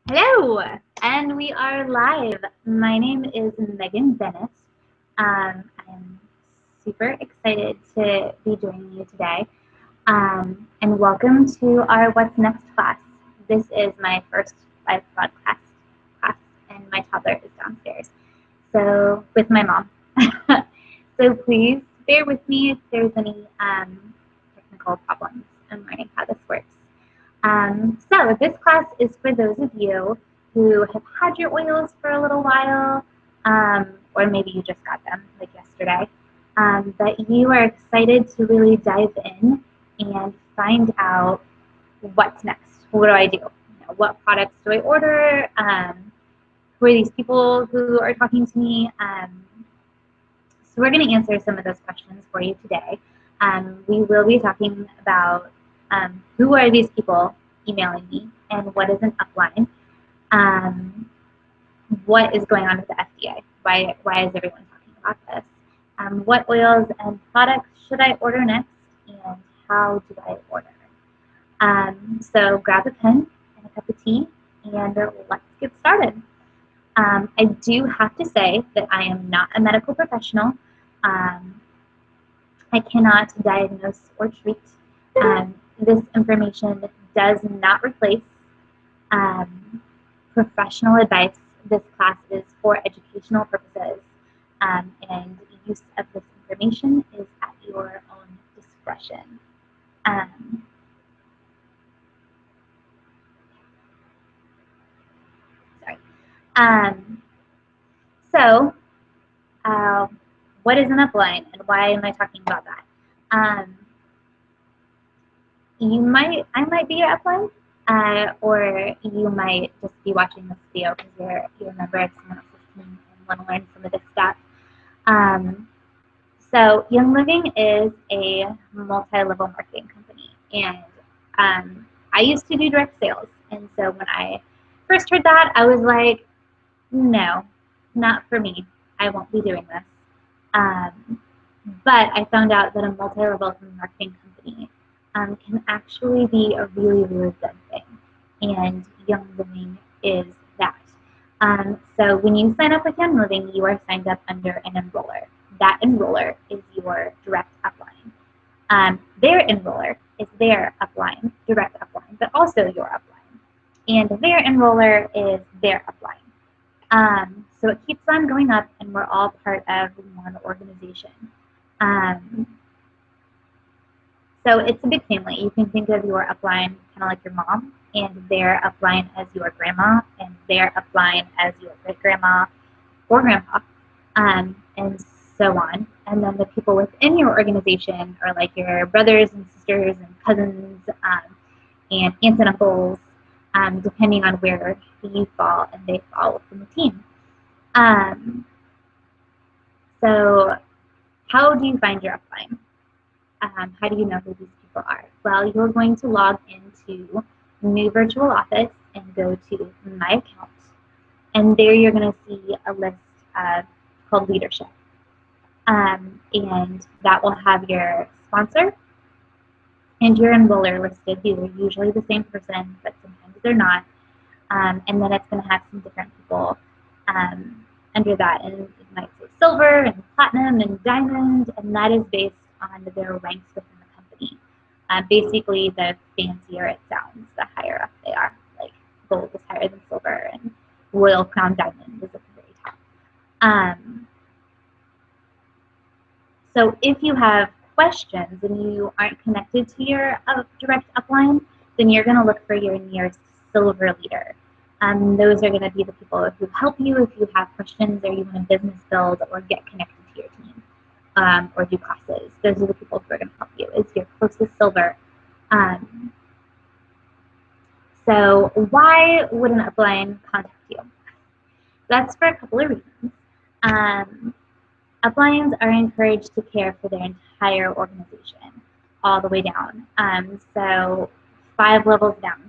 Hello, and we are live. My name is Megan Bennett. I'm super excited to be joining you today. And welcome to our What's Next class. This is my first live broadcast class, and my toddler is downstairs, so with my mom. So please bear with me if there's any technical problems in learning how this works. So this class is for those of you who have had your oils for a little while, or maybe you just got them like yesterday, but you are excited to really dive in and find out what's next. What do I do? What products do I order? Who are these people who are talking to me? So we're going to answer some of those questions for you today. We will be talking about who are these people emailing me and what is an upline. What is going on with the FDA? Why is everyone talking about this? What oils and products should I order next, and how do I order? So grab a pen and a cup of tea, and let's get started. I do have to say that I am not a medical professional. I cannot diagnose or treat. This information does not replace professional advice. This class is for educational purposes, and use of this information is at your own discretion. So, what is an upline, and why am I talking about that? I might be an upline, or you might just be watching this video because you're a member of someone else's team and want to learn some of this stuff. So Young Living is a multi-level marketing company, and I used to do direct sales, and so when I first heard that, I was like, no, not for me. I won't be doing this. But I found out that a multi-level marketing company can actually be a really, really good thing, and Young Living is that. So when you sign up with Young Living, you are signed up under an enroller. That enroller is your direct upline. Their enroller is their upline, direct upline, but also your upline. And their enroller is their upline. So it keeps on going up, and we're all part of one organization. So it's a big family. You can think of your upline kind of like your mom, and their upline as your grandma, and their upline as your great-grandma or grandpa, and so on. And then the people within your organization are like your brothers and sisters and cousins and aunts and uncles, depending on where you fall and they fall within the team. So how do you find your upline? How do you know who these people are? Well, you're going to log into New Virtual Office and go to My Account. And there you're going to see a list called Leadership. And that will have your sponsor and your enroller listed. These are usually the same person, but sometimes they're not. And then it's going to have some different people under that. And it might say silver and platinum and diamond, and that is based on their ranks within the company. Basically, the fancier it sounds, the higher up they are. Like gold is higher than silver, and royal crown diamond is at the very top. So if you have questions and you aren't connected to your direct upline, then you're going to look for your nearest silver leader. Those are going to be the people who help you if you have questions or you want a business build or get connected to your team or do classes. Those are the people who are going to help you. It's your closest silver. So why would an upline contact you? That's for a couple of reasons. Uplines are encouraged to care for their entire organization, all the way down. So 5 levels down,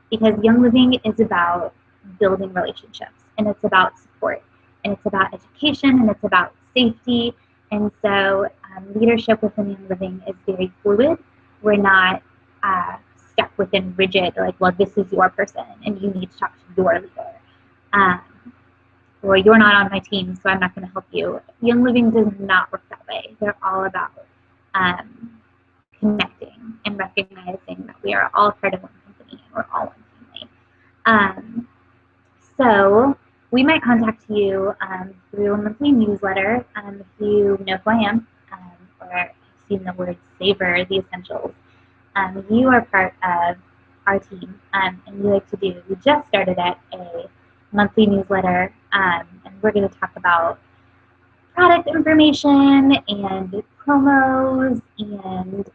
because Young Living is about building relationships, and it's about support, and it's about education, and it's about safety. And so leadership within Young Living is very fluid. We're not stuck within rigid, like, well, this is your person, and you need to talk to your leader. Um, or you're not on my team, so I'm not going to help you. Young Living does not work that way. They're all about connecting and recognizing that we are all part of one company and we're all one family. So we might contact you through a monthly newsletter if you know who I am or have seen the word Savor the Essentials. You are part of our team, and we like to do, we just started at a monthly newsletter, and we're going to talk about product information and promos and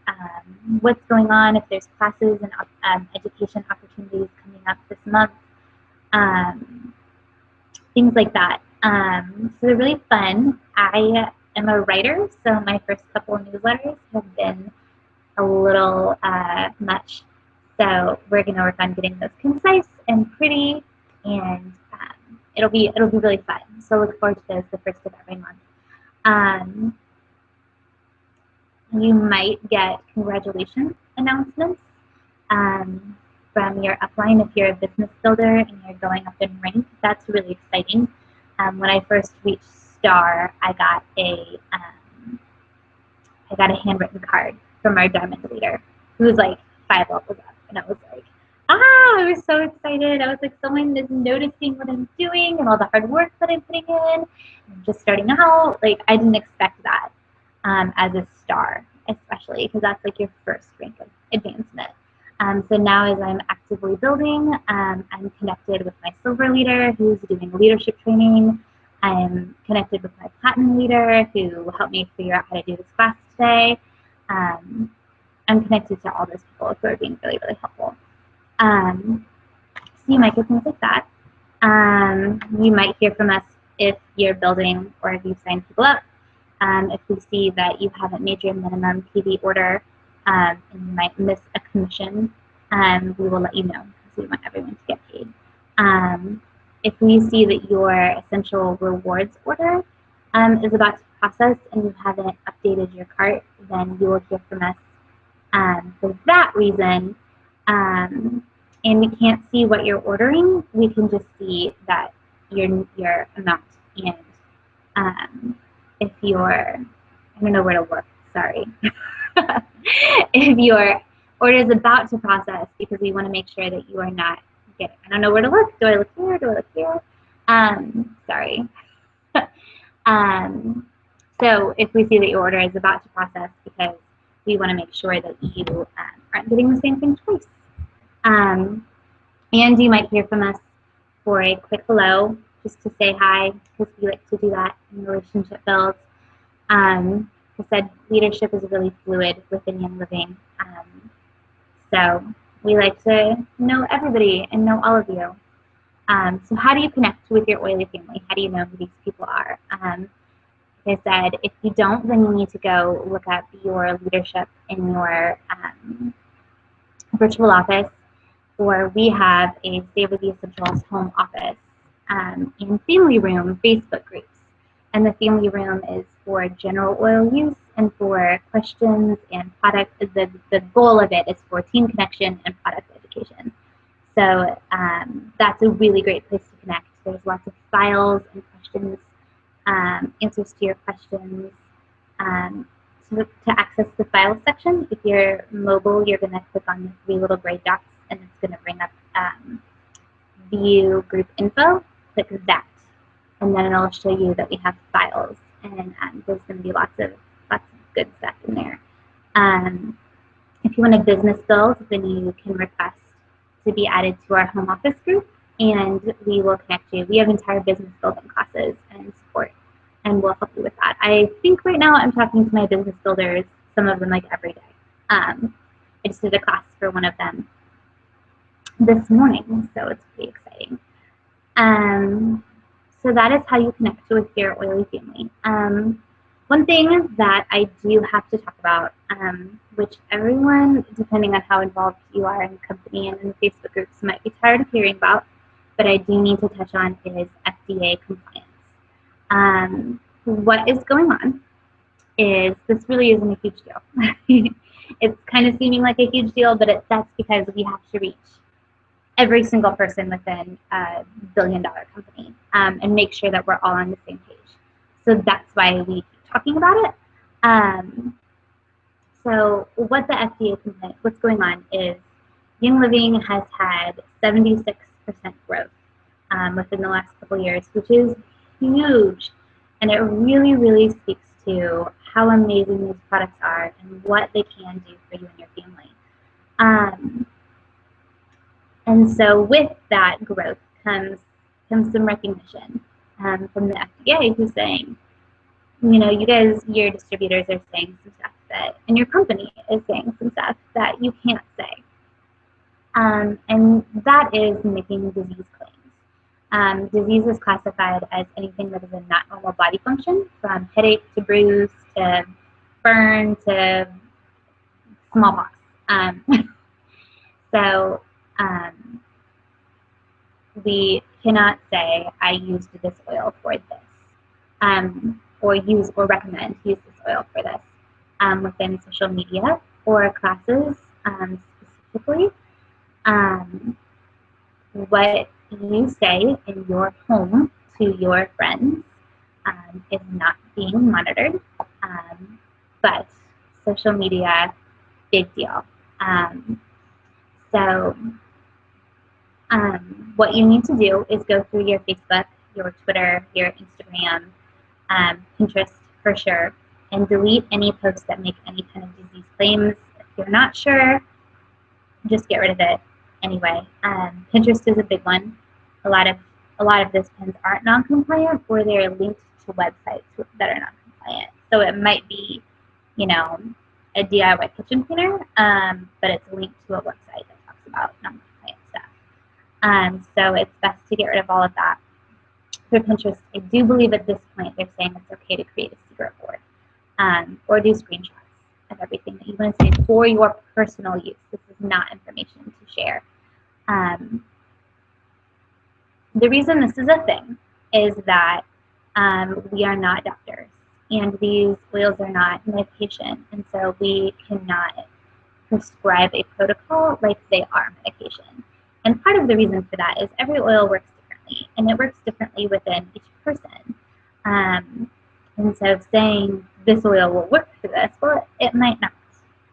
what's going on, if there's classes and education opportunities coming up this month, things like that. So they're really fun. I am a writer, so my first couple of newsletters have been a little much. So we're going to work on getting those concise and pretty, and it'll be really fun. So look forward to those the first of every month. You might get congratulations announcements from your upline if you're a business builder and you're going up in rank. That's really exciting. When I first reached Star, I got a handwritten card from our diamond leader, who was like 5 levels up, and I was like, I was so excited. I was like, someone is noticing what I'm doing and all the hard work that I'm putting in. I'm just starting out. Like, I didn't expect that as a star, especially because that's like your first rank of advancement. So now as I'm actively building, I'm connected with my silver leader who's doing leadership training. I'm connected with my platinum leader who helped me figure out how to do this class today. I'm connected to all those people who are being really, really helpful. So you might get things like that. You might hear from us if you're building or if you sign people up. If we see that you haven't made your minimum PV order and you might miss a commission, we will let you know because we want everyone to get paid. If we see that your essential rewards order is about to process and you haven't updated your cart, then you will hear from us for that reason. And we can't see what you're ordering. We can just see that your amount. And if your, I don't know where to look, sorry. If your order is about to process, because we want to make sure that you are not getting, I don't know where to look. Do I look here? Do I look here? Sorry. So if we see that your order is about to process, because we want to make sure that you aren't getting the same thing twice. And you might hear from us for a quick hello, just to say hi, because we like to do that in relationship builds. Like I said, leadership is really fluid within Young Living. So we like to know everybody and know all of you. So how do you connect with your oily family? How do you know who these people are? Like I said, if you don't, then you need to go look up your leadership in your virtual office, or we have a Savor the Essentials home office and family room Facebook groups. And the family room is for general oil use and for questions and product. The goal of it is for team connection and product education. So that's a really great place to connect. There's lots of files and questions, answers to your questions. So to access the file section, if you're mobile, you're going to click on the 3 little gray dots and it's going to bring up view group info. Click that, and then it'll show you that we have files, and there's going to be lots of good stuff in there. If you want a business build, then you can request to be added to our home office group, and we will connect you. We have entire business building classes and support, and we'll help you with that. I think right now I'm talking to my business builders, some of them like every day. I just did a class for one of them this morning, so it's pretty exciting. So that is how you connect with your oily family. One thing that I do have to talk about, which everyone, depending on how involved you are in the company and in the Facebook groups, might be tired of hearing about, but I do need to touch on, is FDA compliance. What is going on is, this really isn't a huge deal. It's kind of seeming like a huge deal, but that's because we have to reach every single person within a billion-dollar company, and make sure that we're all on the same page. So that's why we keep talking about it. So what the FDA complaint, what's going on is Young Living has had 76% growth within the last couple of years, which is huge. And it really, really speaks to how amazing these products are and what they can do for you and your family. And so with that growth comes some recognition from the FDA, who's saying, you guys, your distributors are saying some stuff that, and your company is saying some stuff that you can't say. And that is making disease claims. Disease is classified as anything that is a not normal body function, from headache to bruise to burn to smallpox. So we cannot say, I used this oil for this, or use or recommend use this oil for this within social media or classes specifically. What you say in your home to your friends is not being monitored, but social media, big deal. So what you need to do is go through your Facebook, your Twitter, your Instagram, Pinterest for sure, and delete any posts that make any kind of disease claims. If you're not sure, just get rid of it anyway. Pinterest is a big one. A lot of those pins aren't non-compliant, or they're linked to websites that are non-compliant. So it might be, a DIY kitchen cleaner, but it's linked to a website that talks about non-compliant stuff. So it's best to get rid of all of that. For Pinterest, I do believe at this point they're saying it's okay to create a secret board, or do screenshots of everything that you want to say for your personal use. This is not information to share. The reason this is a thing is that we are not doctors, and these oils are not medication, and so we cannot prescribe a protocol like they are medication. And part of the reason for that is every oil works differently, and it works differently within each person. And so saying this oil will work for this, well, it might not,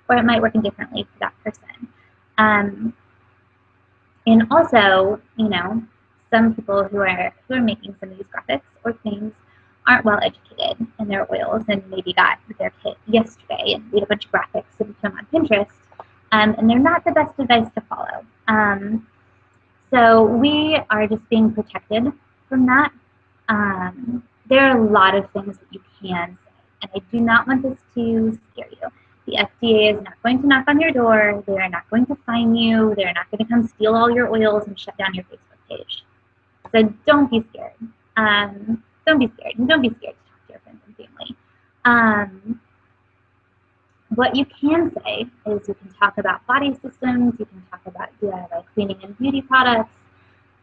or it might work differently for that person. And also, some people who are making some of these graphics or claims aren't well educated in their oils, and maybe got their kit yesterday and made a bunch of graphics and put them on Pinterest, and they're not the best advice to follow. So we are just being protected from that. There are a lot of things that you can say, and I do not want this to scare you. The FDA is not going to knock on your door. They are not going to fine you. They're not going to come steal all your oils and shut down your Facebook page. So don't be scared. Don't be scared. And don't be scared to talk to your friends and family. What you can say is you can talk about body systems. You can talk about DIY cleaning and beauty products.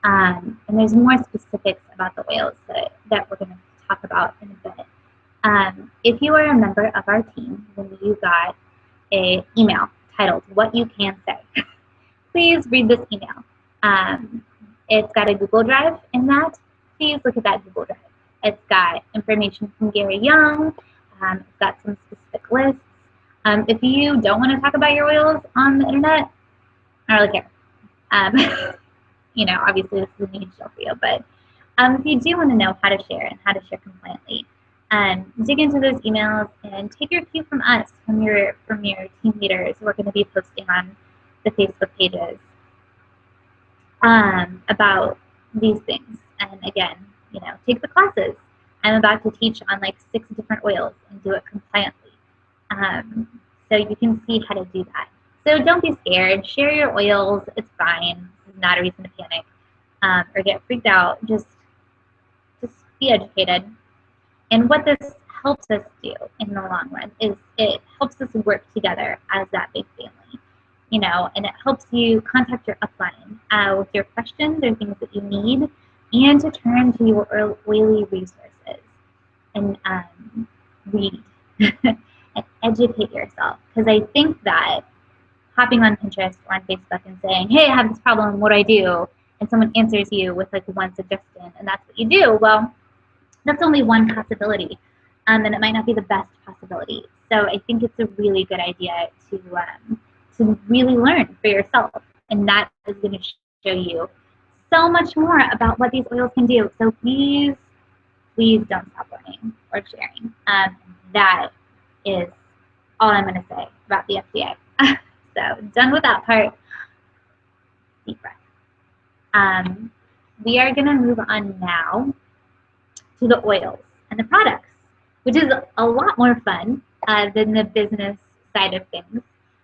And there's more specifics about the oils that we're going to talk about in a bit. If you are a member of our team, then you got an email titled "What You Can Say." Please read this email. It's got a Google Drive in that. Please look at that Google Drive. It's got information from Gary Young. It's got some specific lists. If you don't want to talk about your oils on the internet, I don't really care. Obviously this is a niche show for you, but if you do want to know how to share and how to share compliantly, dig into those emails and take your cue from us, from your team leaders who are going to be posting on the Facebook pages about these things. And again, take the classes. I'm about to teach on like 6 different oils and do it compliantly. So you can see how to do that. So don't be scared. Share your oils. It's fine. It's not a reason to panic or get freaked out. Just be educated. And what this helps us do in the long run is it helps us work together as that big family. And it helps you contact your upline with your questions or things that you need, and to turn to your oily resources and read and educate yourself. Because I think that hopping on Pinterest or on Facebook and saying, hey, I have this problem, what do I do? And someone answers you with like one suggestion, and that's what you do. Well, that's only one possibility, and it might not be the best possibility. So I think it's a really good idea to really learn for yourself, and that is going to show you so much more about what these oils can do. So please, please don't stop learning or sharing. That is all I'm going to say about the FDA. So done with that part. Deep breath. We are going to move on now to the oils and the products, which is a lot more fun than the business side of things.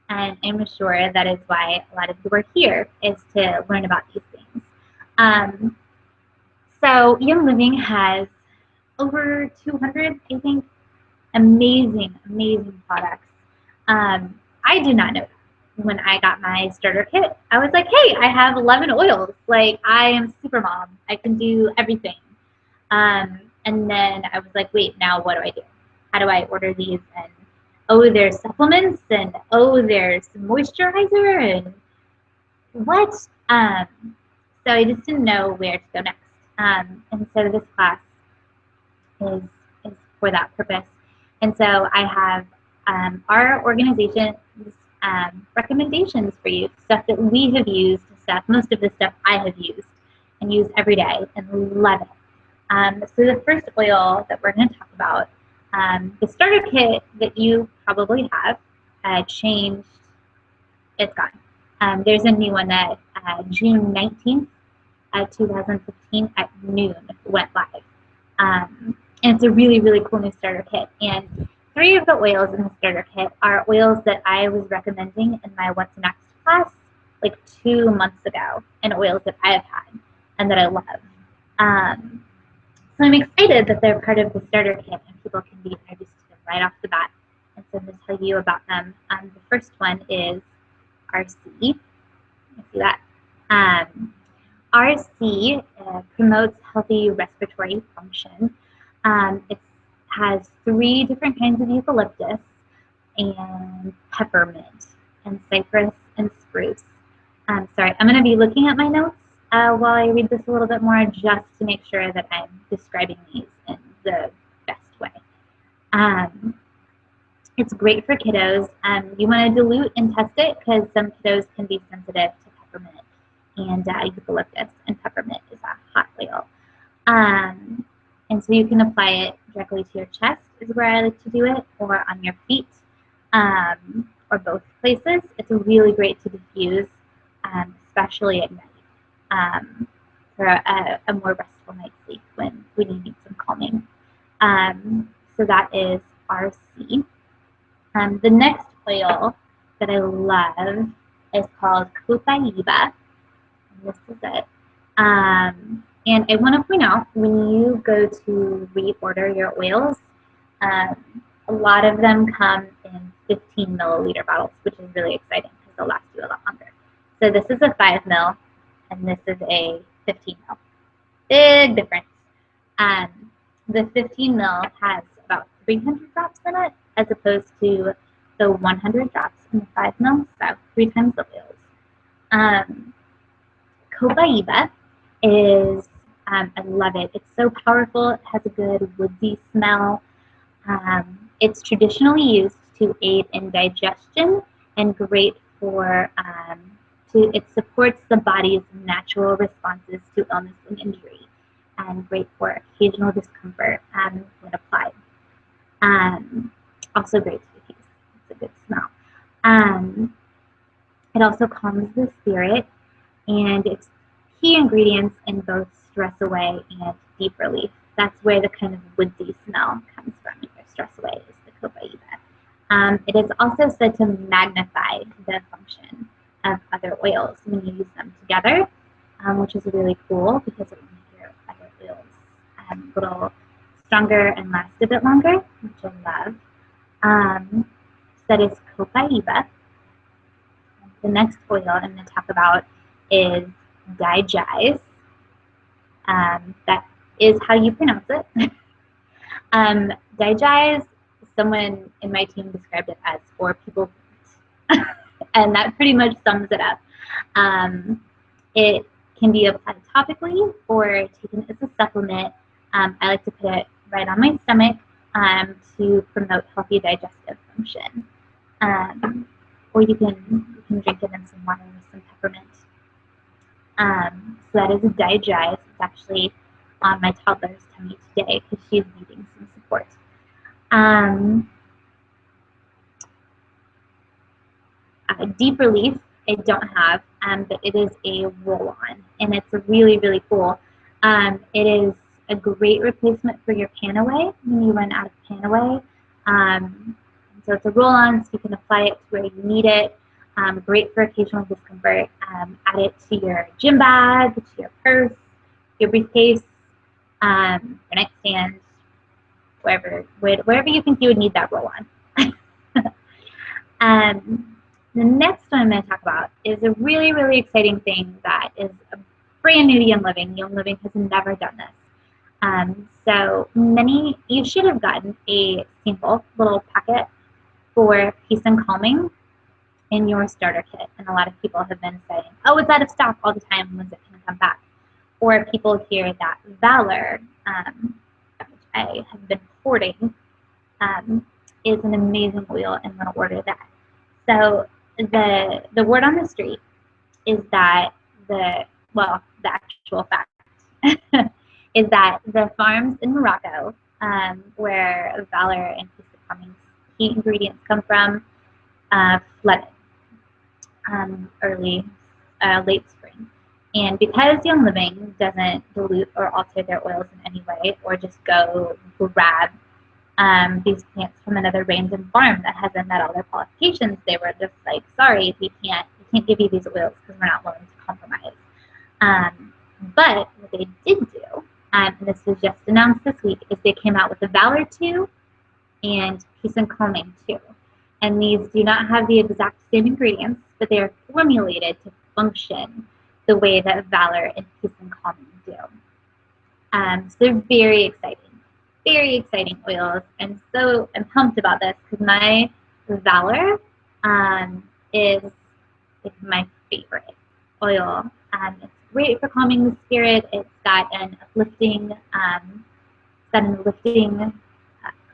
And I'm sure that is why a lot of you are here, is to learn about these things. So Young Living has over 200, I think, amazing, amazing products. I did not know that. When I got my starter kit, I was like, hey, I have 11 oils. Like, I am super mom. I can do everything. And then I was like, wait, now what do I do? How do I order these? And oh, there's supplements, and oh, there's moisturizer, and what? So I just didn't know where to go next. And so this class is for that purpose. And so I have our organization's recommendations for you, stuff that we have used, most of the stuff I have used and use every day and love it. So the first oil that we're going to talk about, the starter kit that you probably have changed, it's gone. There's a new one that June 19th, 2015 at noon went live. And it's a really, really cool new starter kit. And 3 of the oils in the starter kit are oils that I was recommending in my What's Next class like 2 months ago, and oils that I have had and that I love. So I'm excited that they're part of the starter kit and people can be introduced to them right off the bat. And so I'm going to tell you about them. The first one is RC. You see that? RC promotes healthy respiratory function. It has 3 different kinds of eucalyptus and peppermint and cypress and spruce. Sorry, I'm going to be looking at my notes while I read this a little bit more, just to make sure that I'm describing these in the best way. It's great for kiddos. You want to dilute and test it because some kiddos can be sensitive to peppermint, and eucalyptus and peppermint is a hot oil. And so you can apply it directly to your chest is where I like to do it, or on your feet, or both places. It's really great to diffuse, especially at night, for a more restful night's sleep when you need some calming. So that is RC. The next oil that I love is called Copaiba. This is it. And I want to point out, when you go to reorder your oils, a lot of them come in 15 milliliter bottles, which is really exciting because they'll last you a lot longer. So this is a 5 ml, and this is a 15 ml. Big difference. The 15 ml has about 300 drops in it, as opposed to the 100 drops in the 5 ml, so 3 times the oils. Copaiba is, I love it. It's so powerful. It has a good woodsy smell. It's traditionally used to aid in digestion and great for, it supports the body's natural responses to illness and injury, and great for occasional discomfort when applied. Also great to diffuse. It's a good smell. It also calms the spirit, and it's key ingredients in both stress away and deep relief. That's where the kind of woodsy smell comes from in your stress away, is the Copaiba. It is also said to magnify the function of other oils when you use them together, which is really cool because it will make your other oils a little stronger and last a bit longer, which I love. So that is Copaiba. The next oil I'm going to talk about is Digize. That is how you pronounce it. Digize, someone in my team described it as for people. And that pretty much sums it up. It can be applied topically or taken as a supplement. I like to put it right on my stomach to promote healthy digestive function. Or you can drink it in some water with some peppermint. So that is a Digest. It's actually on my toddler's tummy today because she's needing some support. Deep Relief, I don't have, but it is a roll-on, and it's really, really cool. It is a great replacement for your Panaway when you run out of Panaway. So it's a roll-on, so you can apply it to where you need it. Great for occasional discomfort. Add it to your gym bag, to your purse, your briefcase, your nightstand, wherever you think you would need that roll-on. The next one I'm going to talk about is a really, really exciting thing that is brand new to Young Living. Young Living has never done this. So you should have gotten a sample, little packet for Peace and Calming in your starter kit. And a lot of people have been saying, oh, it's out of stock all the time. When's it going to come back? Or people hear that Valor, which I have been hoarding, is an amazing oil and want to order that. So the word on the street is that the actual fact is that the farms in Morocco, where Valor and Peace and Calming's key ingredients come from, flooded late spring. And because Young Living doesn't dilute or alter their oils in any way, or just go grab these plants from another random farm that hasn't met all their qualifications, they were just like, sorry, we can't give you these oils because we're not willing to compromise. But what they did do, and this was just announced this week, is they came out with the Valor 2 and Peace and Calming 2. And these do not have the exact same ingredients, but they are formulated to function the way that Valor and Peace and Calming do. So they're very exciting oils. And so I'm pumped about this because my Valor is my favorite oil. It's great for calming the spirit. It's got an uplifting,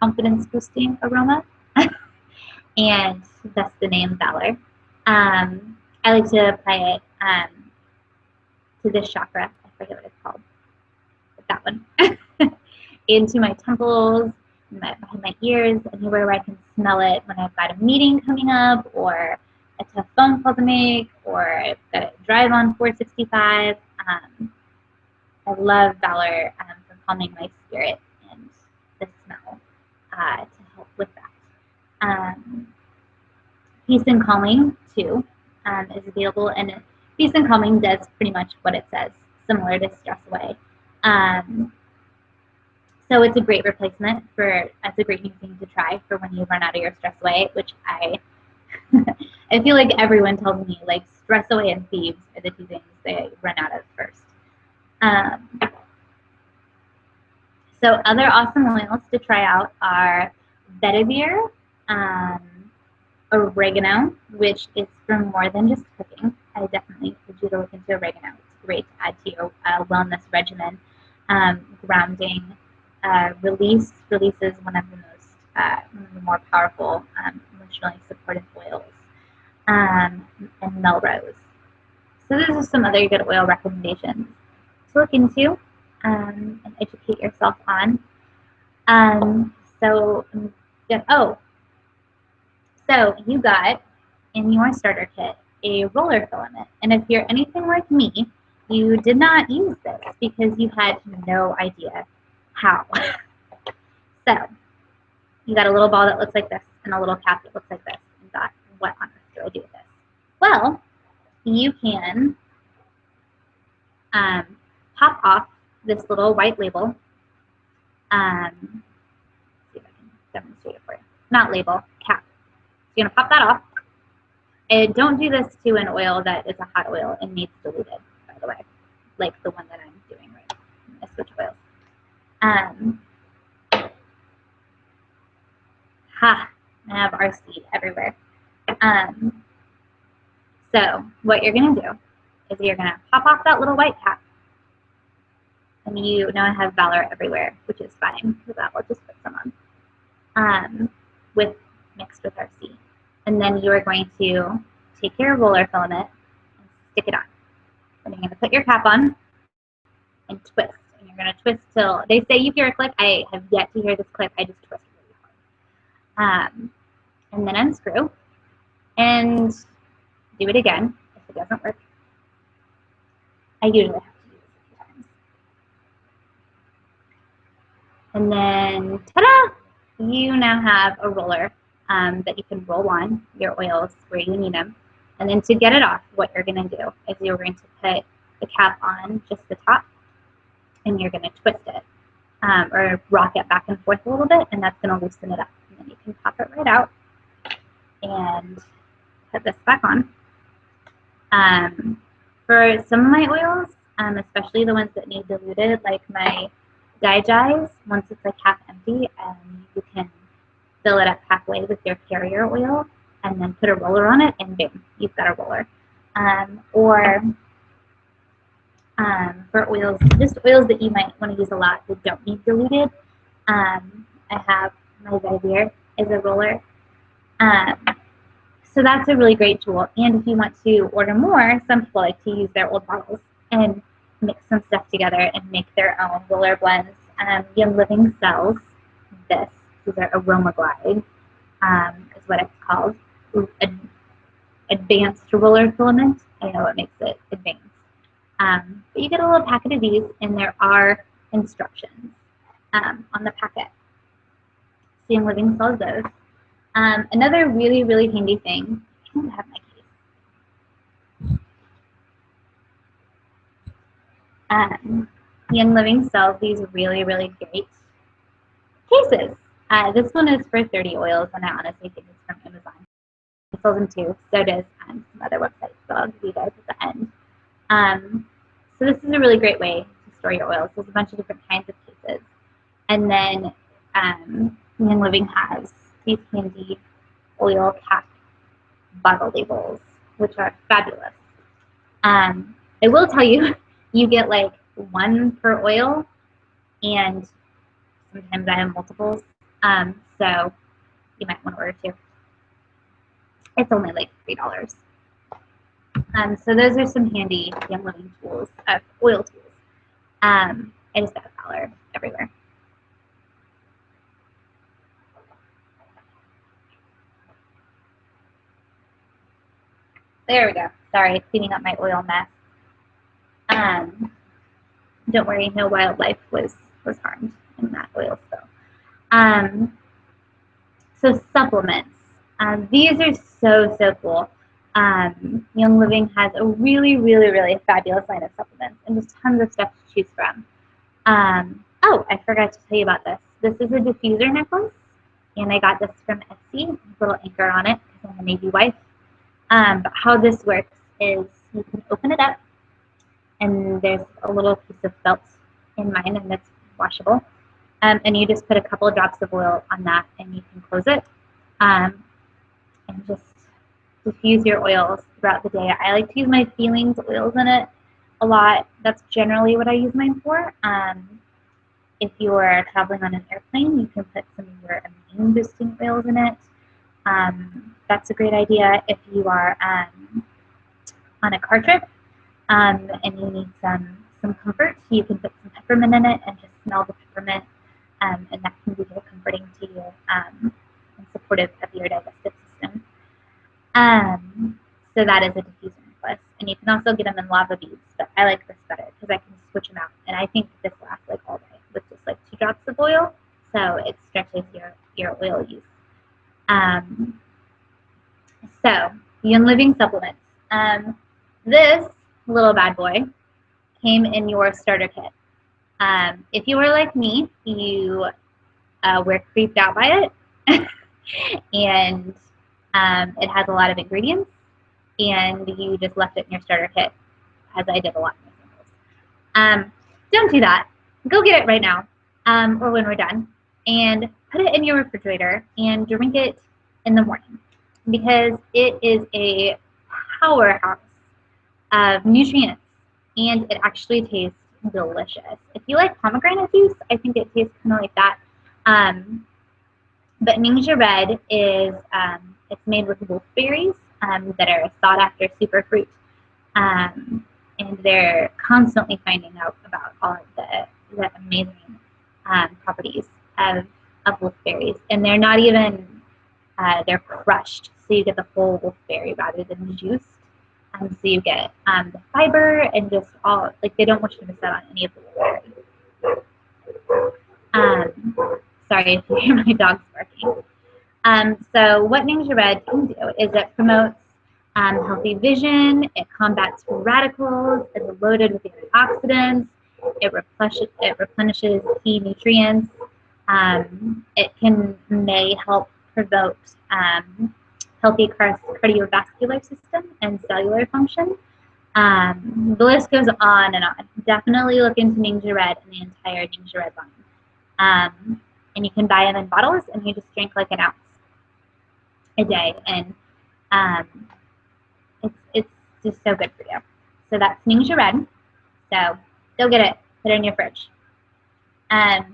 confidence boosting aroma. And that's the name Valor. I like to apply it to this chakra. I forget what it's called. That one. Into my temples, behind my ears, anywhere where I can smell it when I've got a meeting coming up, or a tough phone call to make, or I've got to drive on 465. I love Valor for calming my spirit and the smell to help with that. Peace and Calming, too, is available, and Peace and Calming does pretty much what it says, similar to Stress Away. So it's a great replacement it's a great new thing to try for when you run out of your Stress Away, which I feel like everyone tells me, like, Stress Away and Thieves are the two things they run out of first. So other awesome oils to try out are vetiver, oregano, which is for more than just cooking. I definitely encourage you to look into oregano. It's great to add to your wellness regimen. Grounding, release is one of the more powerful emotionally supportive oils, and Melrose. So those are some other good oil recommendations to look into and educate yourself on. So you got in your starter kit a roller filament, and if you're anything like me, you did not use this because you had no idea how. So you got a little ball that looks like this and a little cap that looks like this, and thought, what on earth do I do with this? Well, you can pop off this little white label. See if I can demonstrate it for you. Not label, cap. So you're going to pop that off. And don't do this to an oil that is a hot oil and needs diluted, by the way, like the one that I'm doing right now. I switch oils. I have RC everywhere. So what you're going to do is you're going to pop off that little white cap. And you now have Valor everywhere, which is fine, because that will just put some on mixed with our C. And then you are going to take your roller filament and stick it on. Then you're going to put your cap on and twist. And you're going to twist till, they say you hear a click. I have yet to hear this click. I just twist really hard. And then unscrew and do it again if it doesn't work. I usually have to do this a few times. And then, ta-da! You now have a roller that you can roll on your oils where you need them. And then to get it off, what you're going to do is you're going to put the cap on just the top, and you're going to twist it or rock it back and forth a little bit, and that's going to loosen it up. And then you can pop it right out and put this back on. For some of my oils, especially the ones that need diluted, like my Daiji's, once it's like half empty, you can fill it up halfway with your carrier oil and then put a roller on it, and bam, you've got a roller. For oils, just oils that you might want to use a lot that don't need diluted, I have my Vivier is a roller. So that's a really great tool. And if you want to order more, some people like to use their old bottles and mix some stuff together and make their own roller blends. Young Living sells this. These are Aroma Glide, is what it's called. Advanced roller filament. I know it makes it advanced. But you get a little packet of these, and there are instructions on the packet. So Young Living sells those. Another really, really handy thing, I don't have my case. Young Living sells these really, really great cases. This one is for 30 oils, and I honestly think it's from Amazon. It sells them too, so does some other websites, so I'll give you guys at the end. So this is a really great way to store your oils. There's a bunch of different kinds of cases. And then Young Living has these handy oil cap bottle labels, which are fabulous. I will tell you, you get like one per oil, and sometimes I have multiples, so you might want to order two. It's only like $3. So those are some handy Young Living tools, oil tools. I just got a Valor everywhere. There we go. Sorry, cleaning up my oil mess. Don't worry, no wildlife was harmed in that oil spill. So supplements. These are so cool. Young Living has a really, really, really fabulous line of supplements and just tons of stuff to choose from. Oh, I forgot to tell you about this. This is a diffuser necklace, and I got this from Etsy. There's a little anchor on it because I'm a Navy wife. But how this works is you can open it up, and there's a little piece of felt in mine, and it's washable. And you just put a couple of drops of oil on that, and you can close it, and just diffuse your oils throughout the day. I like to use my Feelings oils in it a lot. That's generally what I use mine for. If you're traveling on an airplane, you can put some of your immune boosting oils in it. That's a great idea if you are on a car trip and you need some comfort. You can put some peppermint in it and just smell the peppermint, and that can be very comforting to you and supportive of your digestive system. So that is a diffuser necklace, and you can also get them in lava beads, but I like this better because I can switch them out, and I think this lasts like all day with just like 2 drops of oil, so it stretches your oil use. So Young Living supplements. This little bad boy came in your starter kit. If you are like me, you were creeped out by it, and it has a lot of ingredients, and you just left it in your starter kit, as I did a lot of my samples. Don't do that. Go get it right now, or when we're done, and put it in your refrigerator and drink it in the morning, because it is a powerhouse of nutrients, and it actually tastes delicious. If you like pomegranate juice, I think it tastes kind of like that. But Ningxia Red is it's made with wolfberries that are a sought after superfruit, and they're constantly finding out about all of the amazing properties of wolfberries, and they're not even they're crushed, so you get the whole wolfberry rather than the juice. So you get the fiber and just all, like, they don't want you to miss out on any of the wolfberry. Sorry if you hear my dogs barking. So what Ningxia Red can do is it promotes healthy vision, it combats free radicals, it's loaded with antioxidants, it replenishes key nutrients, it may help promote healthy cardiovascular system and cellular function. The list goes on and on. Definitely look into Ningxia Red and the entire Ningxia Red line. And you can buy them in bottles, and you just drink like an ounce a day, and it's just so good for you. So that's Ningxia Red. So go get it. Put it in your fridge. The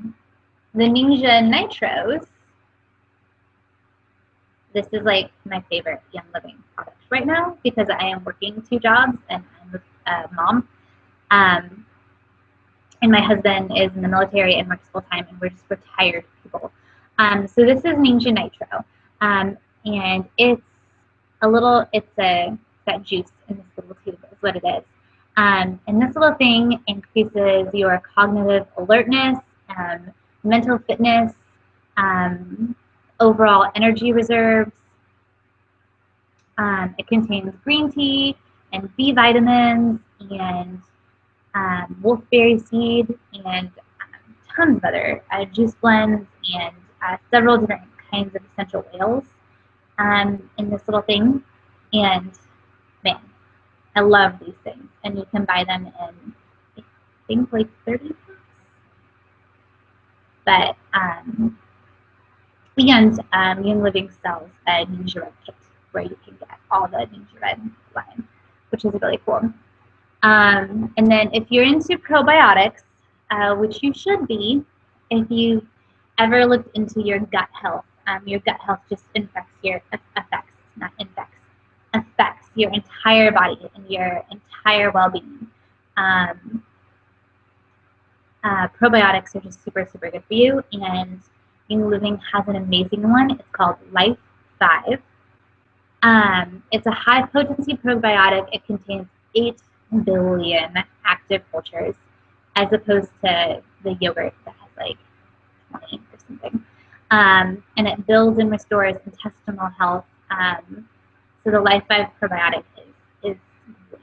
Ningxia Nitros. This is like my favorite Young Living product right now because I am working 2 jobs and I'm a mom. And my husband is in the military and works full time, and we're just retired people. So this is Ningxia Nitro, and it's that juice in this little tube is what it is. And this little thing increases your cognitive alertness, mental fitness, overall energy reserves. It contains green tea and B vitamins and wolfberry seed and tons of other juice blends and several different kinds of essential oils in this little thing. And man, I love these things. And you can buy them in, I think, like 30 packs. But Young Living sells a Ningxia Red kit where you can get all the Ningxia Red line, which is really cool. And then if you're into probiotics, which you should be, if you ever looked into your gut health just affects your entire body and your entire well-being. Probiotics are just super, super good for you, and Young Living has an amazing one. It's called Life 5. It's a high-potency probiotic. It contains 8 billion active cultures, as opposed to the yogurt that has like 20 or something. And it builds and restores intestinal health. So the Life 5 probiotic is great.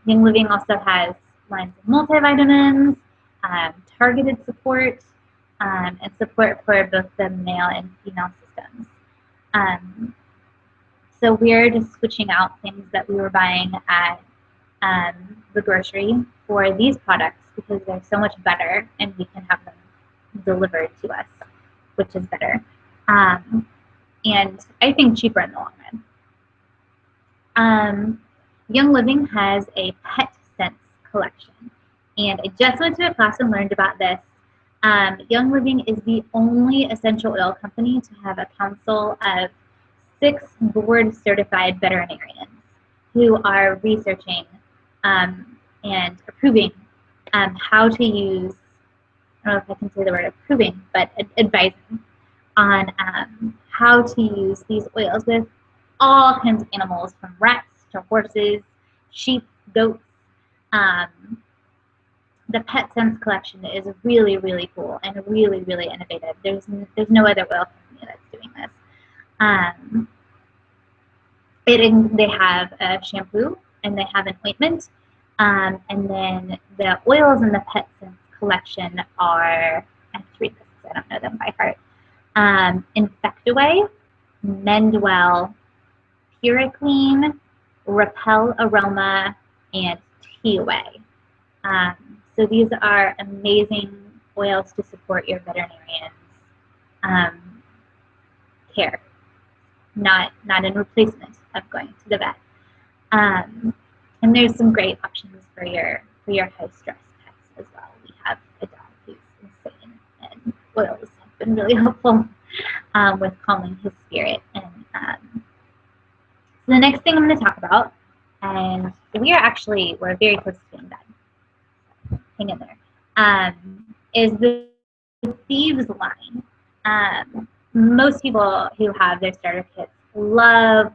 Young Living also has lines of multivitamins, targeted support, and support for both the male and female systems. So we're just switching out things that we were buying at the grocery for these products because they're so much better and we can have them delivered to us, which is better. And I think cheaper in the long run. Young Living has a Pet Sense collection. And I just went to a class and learned about this. Young Living is the only essential oil company to have a council of 6 board-certified veterinarians who are researching and approving how to use, I don't know if I can say the word approving, but advising on how to use these oils with all kinds of animals, from rats to horses, sheep, goats. The Pet Sense collection is really, really cool and really, really innovative. There's no other oil company that's doing this. They have a shampoo and they have an ointment, and then the oils in the Pet Sense collection are, I have 3 lists, I don't know them by heart. Infectaway, Mendwell, Puriclean, Repel Aroma, and Teaway. So these are amazing oils to support your veterinarian's care, not in replacement of going to the vet. And there's some great options for your high stress pets as well. We have a dog who's insane, and oils have been really helpful with calming his spirit. And so the next thing I'm going to talk about, and we're very close to being done. Hang in there. Is the Thieves line. Most people who have their starter kits love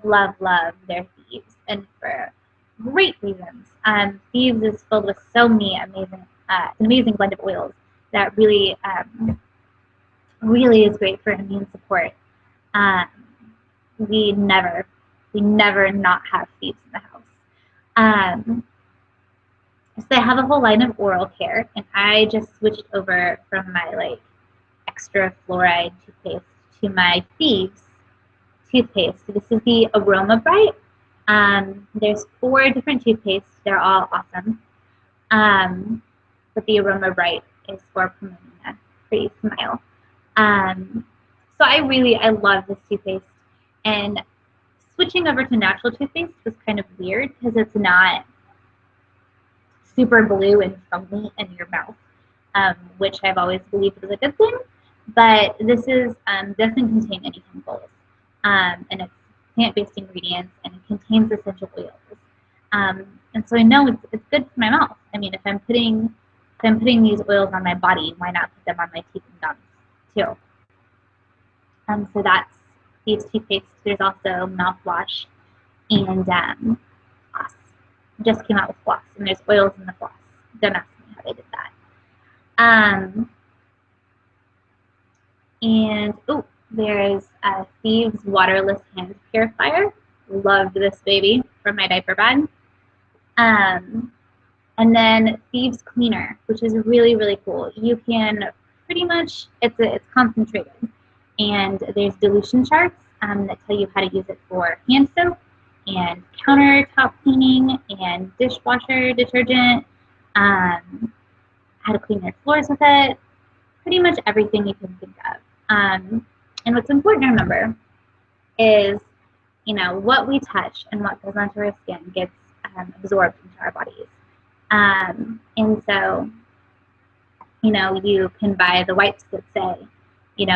their Thieves, and for great reasons. Thieves is filled with so many amazing, amazing blend of oils that really, really is great for immune support. We never not have Thieves in the house. So I have a whole line of oral care, and I just switched over from my extra fluoride toothpaste to my Thieves toothpaste. So this is the Aroma Bright. There's 4 different toothpastes. They're all awesome. But the Aroma Bright is for promoting a pretty smile. So I love this toothpaste. And switching over to natural toothpaste was kind of weird because it's not super blue and foamy in your mouth, which I've always believed was a good thing. But this doesn't contain any chemicals, and it's plant-based ingredients, and it contains essential oils. And so I know it's good for my mouth. I mean, if I'm putting these oils on my body, why not put them on my teeth and gums too? So that's these toothpastes. There's also mouthwash and floss. Just came out with floss, and there's oils in the floss. Don't ask me how they did that. And there's a Thieves Waterless Hand Purifier. Loved this baby from my diaper bag. And then Thieves Cleaner, which is really, really cool. You can pretty much, it's concentrated. And there's dilution charts that tell you how to use it for hand soap and countertop cleaning and dishwasher detergent, how to clean your floors with it, pretty much everything you can think of. And what's important to remember is, what we touch and what goes onto our skin gets absorbed into our bodies. And so, you can buy the wipes that say,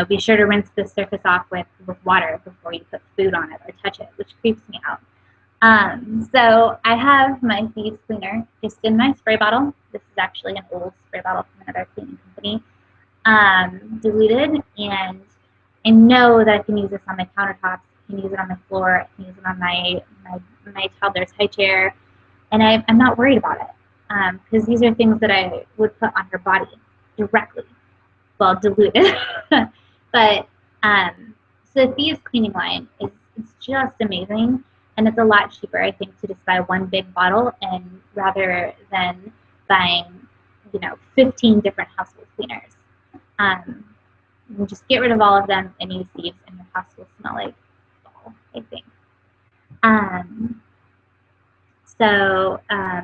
be sure to rinse the surface off with water before you put food on it or touch it, which creeps me out. So I have my Thieves cleaner just in my spray bottle. This is actually an old spray bottle from another cleaning company. Diluted, and I know that I can use this on my countertops, I can use it on my floor, I can use it on my toddler's high chair, and I'm not worried about it, because these are things that I would put on her body directly, well, diluted. But so the Thieves cleaning line it's just amazing, and it's a lot cheaper, I think, to just buy one big bottle, and rather than buying 15 different household cleaners. You just get rid of all of them and use Thieves, and your house will smell like fall, I think. So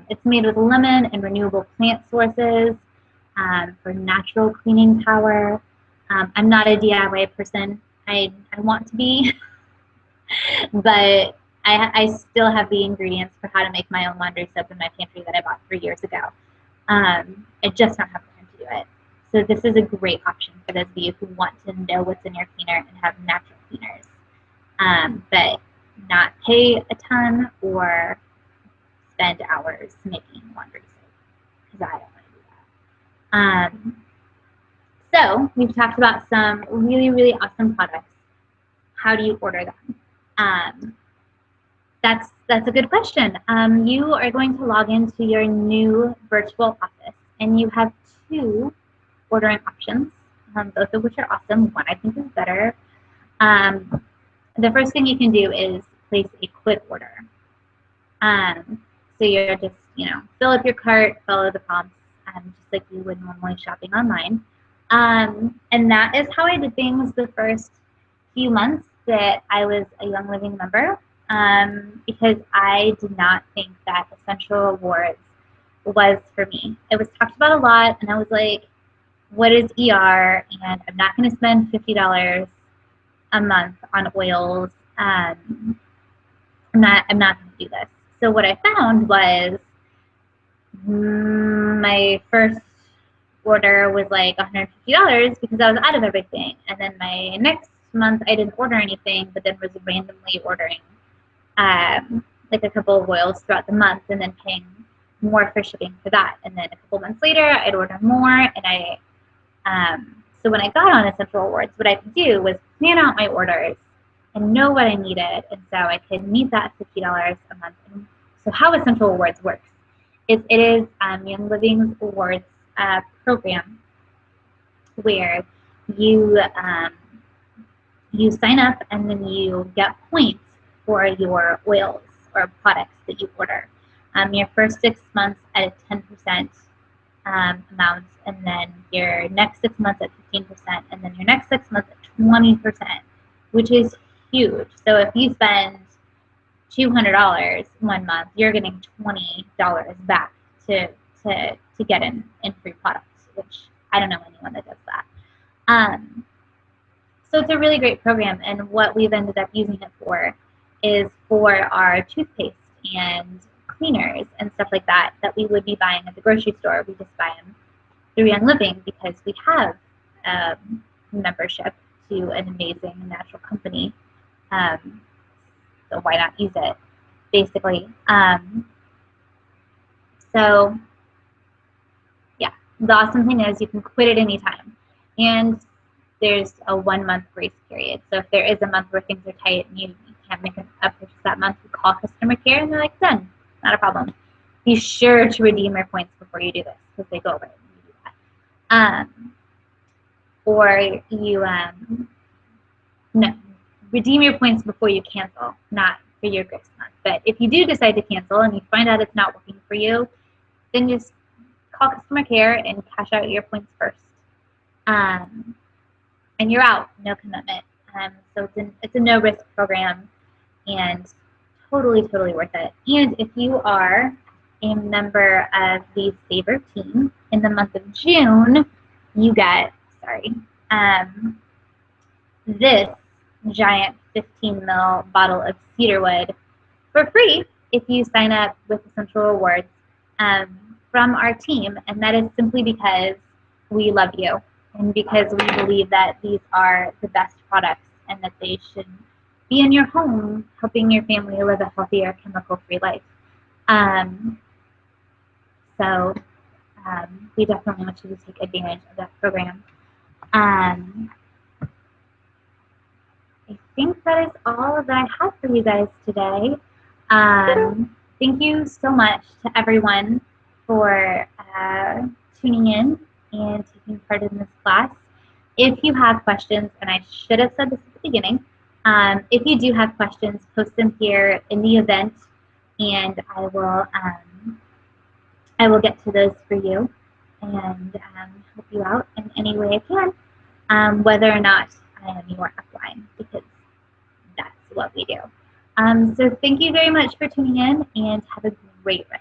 it's made with lemon and renewable plant sources for natural cleaning power. I'm not a DIY person. I want to be, but I still have the ingredients for how to make my own laundry soap in my pantry that I bought 3 years ago. I just don't have time to do it. So this is a great option for those of you who want to know what's in your cleaner and have natural cleaners, but not pay a ton or spend hours making laundry soap, because I don't want to do that. So we've talked about some really, really awesome products. How do you order them? That's a good question. You are going to log into your new virtual office, and you have 2 ordering options, both of which are awesome. One I think is better. The first thing you can do is place a quick order. So you're just, fill up your cart, follow the prompts, just like you would normally shopping online. And that is how I did things the first few months that I was a Young Living member, because I did not think that Essential Rewards was for me. It was talked about a lot, and I was like, what is ER? And I'm not going to spend $50 a month on oils. I'm not going to do this. So what I found was my first order was like $150 because I was out of everything. And then my next month I didn't order anything, but then was randomly ordering like a couple of oils throughout the month and then paying more for shipping for that. And then a couple months later I'd order more, and so when I got on Essential Rewards, what I could do was plan out my orders and know what I needed, and so I could meet that $50 a month. And so how Essential Rewards works is it is Young Living's rewards program where you you sign up and then you get points for your oils or products that you order. Your first 6 months at a 10% amount, and then your next 6 months at 15%, and then your next 6 months at 20%, which is huge. So if you spend $200 one month, you're getting $20 back to get in free products, which I don't know anyone that does that. So it's a really great program, and what we've ended up using it for is for our toothpaste and cleaners and stuff like that we would be buying at the grocery store. We just buy them through Young Living because we have membership to an amazing natural company. So why not use it, basically. So yeah, the awesome thing is you can quit at any time. And there's a 1 month grace period. So if there is a month where things are tight and you can't make a purchase that month, you call customer care and they're like, done, not a problem. Be sure to redeem your points before you do this because they go away when you do that. Or you no, redeem your points before you cancel, not for your grace month. But if you do decide to cancel and you find out it's not working for you, then just call customer care and cash out your points first. And you're out, no commitment. So it's a no-risk program and totally worth it. And if you are a member of the Savor team in the month of June, you get, this giant 15 ml bottle of cedarwood for free if you sign up with Essential Rewards from our team. And that is simply because we love you and because we believe that these are the best products and that they should be in your home helping your family live a healthier, chemical-free life. So we definitely want you to take advantage of that program. I think that is all that I have for you guys today. Thank you so much to everyone for tuning in and taking part in this class. If you have questions, and I should have said this at the beginning, if you do have questions, post them here in the event, and I will get to those for you and help you out in any way I can, whether or not I am your upline, because that's what we do. So thank you very much for tuning in, and have a great rest